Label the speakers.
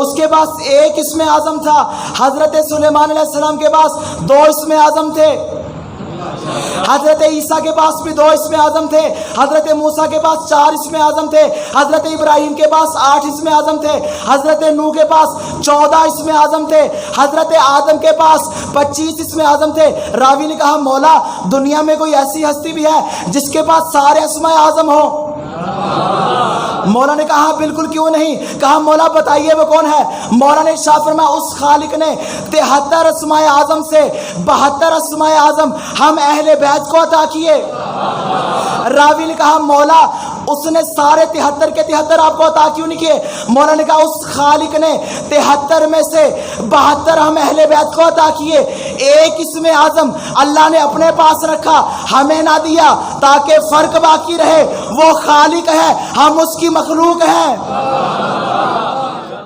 Speaker 1: اس کے پاس ایک اسم اعظم تھا. حضرت سلیمان علیہ السلام کے پاس 2 اسم اعظم تھے. حضرت عیسیٰ کے پاس بھی 2 اسم اعظم تھے. حضرت موسیٰ کے پاس 4 اسم اعظم تھے. حضرت ابراہیم کے پاس 8 اسم اعظم تھے. حضرت نوح کے پاس 14 اسم اعظم تھے. حضرت آدم کے پاس 25 اسم اعظم تھے. راوی نے کہا مولا دنیا میں کوئی ایسی ہستی بھی ہے جس کے پاس سارے اسماء اعظم ہوں؟ مولا نے کہا بالکل کیوں نہیں. کہا مولا بتائیے وہ کون ہے؟ مولا نے ارشاد فرمایا اس خالق نے 73 اسماء اعظم سے 72 اسماء اعظم ہم اہل بیت کو عطا کیے. راوی نے کہا مولا اس نے سارے 73 کے 73 آپ کو عطا کیوں نہیں کیے؟ مولا نے کہا اس خالق نے 73 میں سے 72 ہم اہل بیت کو عطا کیے. ایک اسم اعظم اللہ نے اپنے پاس رکھا ہمیں نہ دیا تاکہ فرق باقی رہے. وہ خالق ہے ہم اس کی مخلوق ہیں.